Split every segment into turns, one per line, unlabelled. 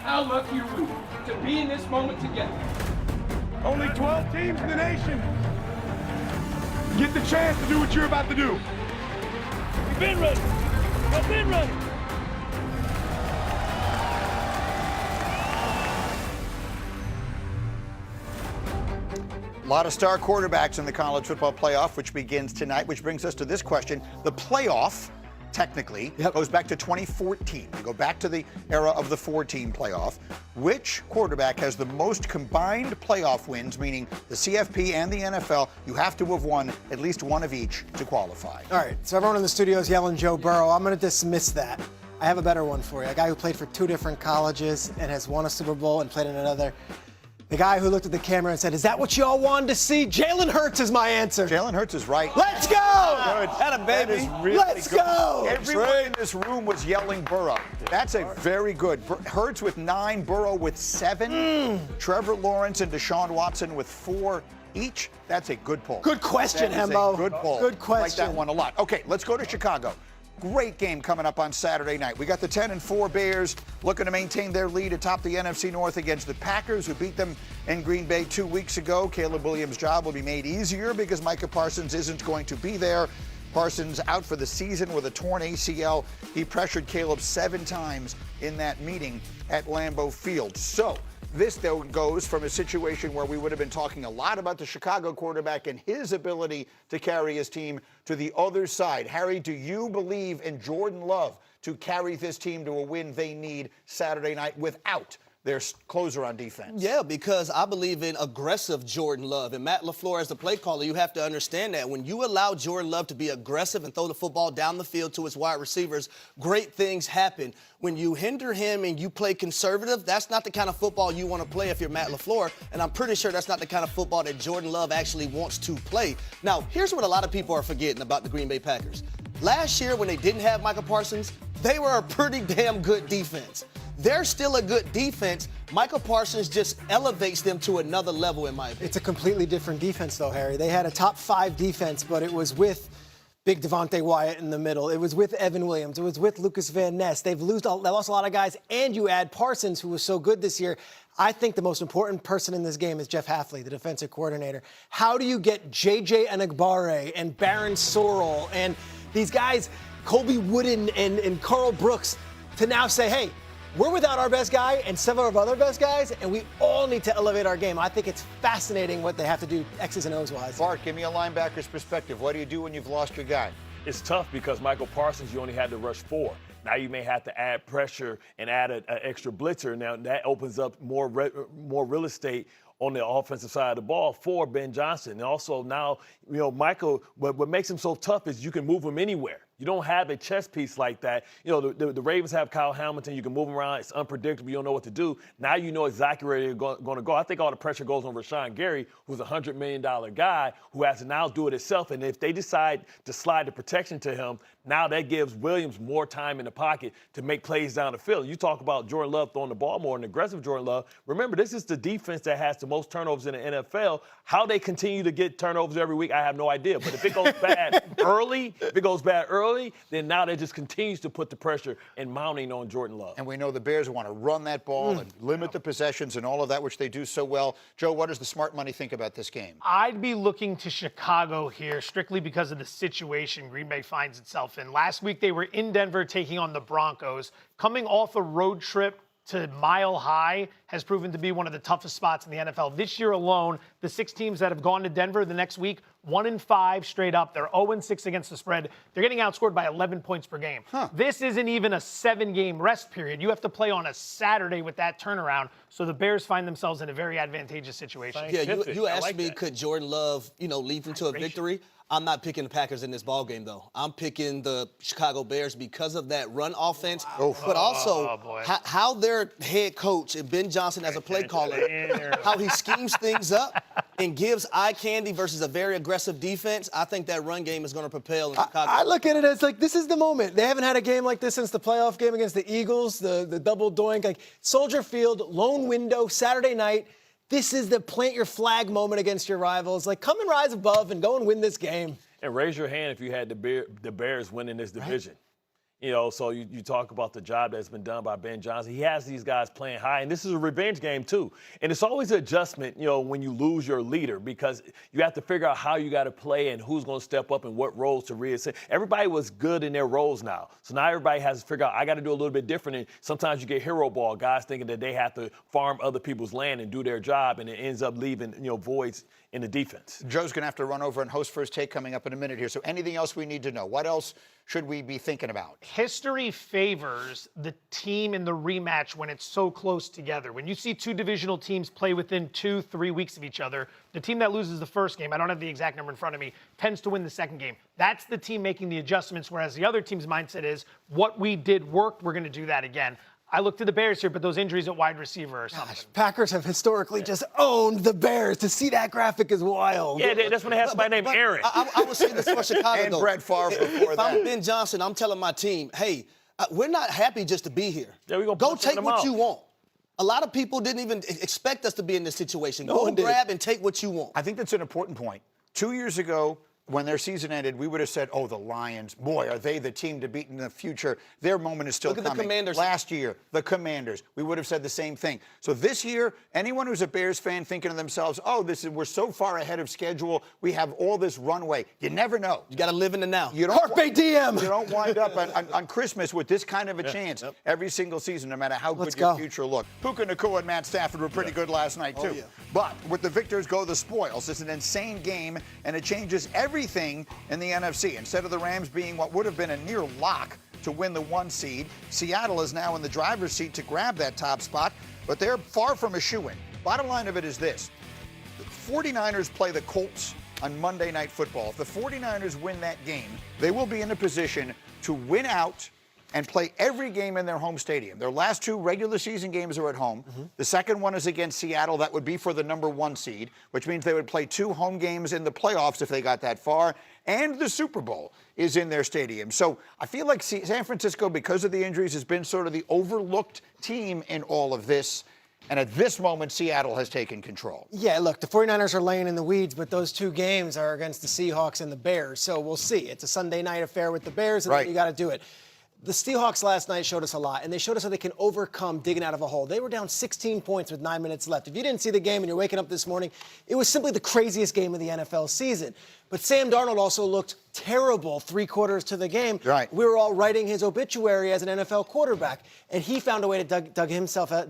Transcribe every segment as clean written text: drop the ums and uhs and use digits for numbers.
How lucky are we to be in this moment together?
Only 12 teams in the nation get the chance to do what you're about to do.
We've been ready. We've been ready.
A lot of star quarterbacks in the college football playoff, which begins tonight, which brings us to this question. The playoff, technically, goes back to 2014. We go back to the era of the 4-team playoff. Which quarterback has the most combined playoff wins, meaning the CFP and the NFL? You have to have won at least one of each to qualify.
All right, so everyone in the studio is yelling Joe Burrow. I'm going to dismiss that. I have a better one for you. A guy who played for 2 different colleges and has won a Super Bowl and played in another. The guy who looked at the camera and said, "Is that what y'all wanted to see?" Jalen Hurts is my answer.
Jalen Hurts is right.
Let's go!
That
baby.
That is really
Let's
good.
go!
Everyone in this room was yelling Burrow. That's a very good. Hurts with 9, Burrow with 7. Trevor Lawrence and Deshaun Watson with 4 each. That's a good poll.
Good question,
that is
Hembo.
a good poll.
Good question.
Like that one a lot. Okay, let's go to Chicago. Great game coming up on Saturday night. We got the 10-4 Bears looking to maintain their lead atop the NFC North against the Packers, who beat them in Green Bay 2 weeks ago. Caleb Williams' job will be made easier because Micah Parsons isn't going to be there. Parsons out for the season with a torn ACL. He pressured Caleb 7 times in that meeting at Lambeau Field. So this, though, goes from a situation where we would have been talking a lot about the Chicago quarterback and his ability to carry his team to the other side. Harry, do you believe in Jordan Love to carry this team to a win they need Saturday night without their closer on defense?
Yeah, because I believe in aggressive Jordan Love. And Matt LaFleur, as the play caller, you have to understand that when you allow Jordan Love to be aggressive and throw the football down the field to his wide receivers, great things happen. When you hinder him and you play conservative, that's not the kind of football you want to play if you're Matt LaFleur. And I'm pretty sure that's not the kind of football that Jordan Love actually wants to play. Now, here's what a lot of people are forgetting about the Green Bay Packers. Last year, when they didn't have Micah Parsons, they were a pretty damn good defense. They're still a good defense. Michael Parsons just elevates them to another level, in my opinion.
It's a completely different defense, though, Harry. They had a top 5 defense, but it was with big Devontae Wyatt in the middle. It was with Evan Williams. It was with Lucas Van Ness. They lost a lot of guys, and you add Parsons, who was so good this year. I think the most important person in this game is Jeff Hafley, the defensive coordinator. How do you get J.J. Enagbare and Baron Sorrell and these guys, Colby Wooden and Carl Brooks, to now say, hey, we're without our best guy and several of our other best guys, and we all need to elevate our game. I think it's fascinating what they have to do X's and O's wise.
Bart, give me a linebacker's perspective. What do you do when you've lost your guy?
It's tough because Michael Parsons, you only had to rush 4. Now you may have to add pressure and add an extra blitzer. Now that opens up more real estate on the offensive side of the ball for Ben Johnson. And also now, Michael, what makes him so tough is you can move him anywhere. You don't have a chess piece like that. The Ravens have Kyle Hamilton. You can move him around. It's unpredictable. You don't know what to do. Now you know exactly where you're going to go. I think all the pressure goes on Rashawn Gary, who's a $100 million guy who has to now do it himself. And if they decide to slide the protection to him, now that gives Williams more time in the pocket to make plays down the field. You talk about Jordan Love throwing the ball more, and aggressive Jordan Love. Remember, this is the defense that has the most turnovers in the NFL. How they continue to get turnovers every week, I have no idea. But if it goes bad early, then now that just continues to put the pressure and mounting on Jordan Love.
And we know the Bears want to run that ball and limit the possessions and all of that, which they do so well. Joe, what does the smart money think about this game?
I'd be looking to Chicago here strictly because of the situation Green Bay finds itself in. Last week, they were in Denver taking on the Broncos. Coming off a road trip to Mile High has proven to be one of the toughest spots in the NFL. This year alone, the 6 teams that have gone to Denver the next week, 1-5 straight up. They're 0-6 against the spread. They're getting outscored by 11 points per game. This isn't even a 7-game rest period. You have to play on a Saturday with that turnaround. So the Bears find themselves in a very advantageous situation.
Yeah, you asked me, could Jordan Love, lead them to a victory? I'm not picking the Packers in this ballgame, though. I'm picking the Chicago Bears because of that run offense, but also how their head coach and Ben Johnson as a play caller, how he schemes things up and gives eye candy versus a very aggressive defense. I think that run game is going to propel in Chicago.
I look at it as like this is the moment. They haven't had a game like this since the playoff game against the Eagles, the double doink, like Soldier Field, lone window, Saturday night. This is the plant your flag moment against your rivals. Like, come and rise above and go and win this game.
And raise your hand if you had the Bears winning this division. So you talk about the job that's been done by Ben Johnson. He has these guys playing high, and this is a revenge game too. And it's always an adjustment, when you lose your leader, because you have to figure out how you got to play and who's going to step up and what roles to reassign. Everybody was good in their roles now. So now everybody has to figure out, I got to do a little bit different. And sometimes you get hero ball, guys thinking that they have to farm other people's land and do their job, and it ends up leaving, voids in the defense.
Joe's going to have to run over and host First Take coming up in a minute here. So anything else we need to know? What else should we be thinking about?
History favors the team in the rematch when it's so close together. When you see two divisional teams play within 2-3 weeks of each other, the team that loses the first game, I don't have the exact number in front of me, tends to win the second game. That's the team making the adjustments, whereas the other team's mindset is, what we did worked, we're going to do that again. I look to the Bears here, but those injuries at wide receiver or something.
Gosh, Packers have historically just owned the Bears. To see that graphic is wild.
Yeah, that's when they have somebody named Aaron.
I would say this for Chicago,
And
though.
Brett Favre before
If
that.
I'm Ben Johnson, I'm telling my team, hey, we're not happy just to be here.
Yeah, we gonna
go
punch
take
them
what
out.
you want. A lot of people didn't even expect us to be in this situation.
No
Go
one did.
grab and take what you want.
I think that's an important point. 2 years ago, when their season ended, we would have said, oh, the Lions, boy, are they the team to beat in the future. Their moment is still
Look at the
coming.
Commanders.
Last year, the Commanders, we would have said the same thing. So this year, anyone who's a Bears fan thinking to themselves, oh, we're so far ahead of schedule, we have all this runway. You never know.
You got to live in the now.
You don't
Carpe diem.
You don't wind up on Christmas with this kind of a chance every single season, no matter how
Let's
good your
go.
future looks. Puka Nacua and Matt Stafford were pretty good last night, too.
yeah.
But with the victors go the spoils. It's an insane game, and it changes everything in the NFC. Instead of the Rams being what would have been a near lock to win the 1 seed, Seattle is now in the driver's seat to grab that top spot, but they're far from a shoo-in. Bottom line of it is this. The 49ers play the Colts on Monday Night Football. If the 49ers win that game, they will be in a position to win out and play every game in their home stadium. Their last 2 regular season games are at home. The second one is against Seattle. That would be for the number 1 seed, which means they would play 2 home games in the playoffs if they got that far, and the Super Bowl is in their stadium. So I feel like San Francisco, because of the injuries, has been sort of the overlooked team in all of this. And at this moment, Seattle has taken control.
Yeah, look, the 49ers are laying in the weeds, but those 2 games are against the Seahawks and the Bears. So we'll see. It's a Sunday night affair with the Bears, and
Right.
then you got to do it. The Seahawks last night showed us a lot, and they showed us how they can overcome digging out of a hole. They were down 16 points with 9 minutes left. If you didn't see the game and you're waking up this morning, it was simply the craziest game of the NFL season. But Sam Darnold also looked terrible 3 quarters to the game.
Right.
We were all writing his obituary as an NFL quarterback, and he found a way to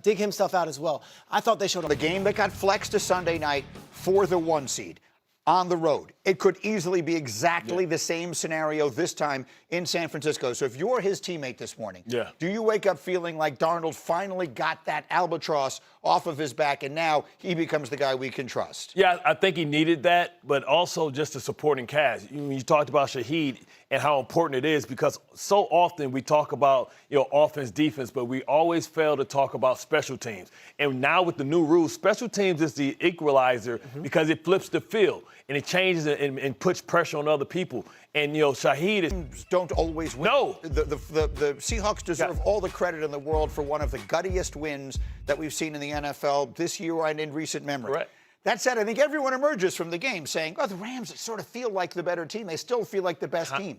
dig himself out as well. I thought they showed
The game that got flexed to Sunday night for the 1 seed on the road. It could easily be exactly the same scenario this time in San Francisco. So if you're his teammate this morning, do you wake up feeling like Darnold finally got that albatross off of his back and now he becomes the guy we can trust?
Yeah, I think he needed that, but also just the supporting cast. You talked about Shaheed and how important it is, because so often we talk about, offense, defense, but we always fail to talk about special teams. And now with the new rules, special teams is the equalizer because it flips the field and it changes and puts pressure on other people. And, Shaheed is...
Don't always win.
No.
The Seahawks deserve all the credit in the world for one of the guttiest wins that we've seen in the NFL this year and in recent memory.
Correct.
That said, I think everyone emerges from the game saying, oh, the Rams sort of feel like the better team. They still feel like the best team.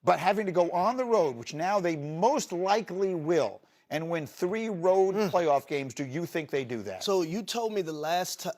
But having to go on the road, which now they most likely will, and win 3 road playoff games, do you think they do that?
So you told me the last 2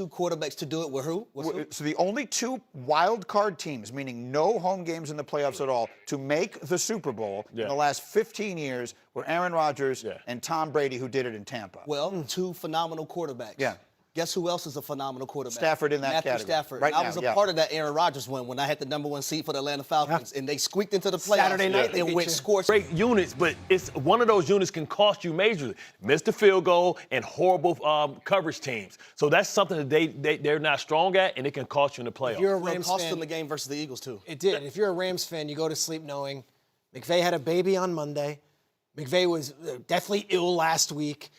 quarterbacks to do it were who?
So the only 2 wild card teams, meaning no home games in the playoffs at all, to make the Super Bowl in the last 15 years were Aaron Rodgers and Tom Brady, who did it in Tampa.
Well, 2 phenomenal quarterbacks.
Yeah.
Guess who else is a phenomenal quarterback?
Stafford in that
Matthew
category.
Stafford.
Right
I
now,
was a part of that Aaron Rodgers win when I had the number 1 seed for the Atlanta Falcons, and they squeaked into the playoffs.
Saturday night, they
and
beat
went
you.
scorched.
Great units, but it's one of those units can cost you majorly. Missed the field goal and horrible coverage teams. So that's something that they're not strong at, and it can cost you in the playoffs.
You're a
Well, it
Rams
cost
fan.
them the game versus the Eagles, too.
It did. If you're a Rams fan, you go to sleep knowing McVay had a baby on Monday. McVay was deathly ill last week.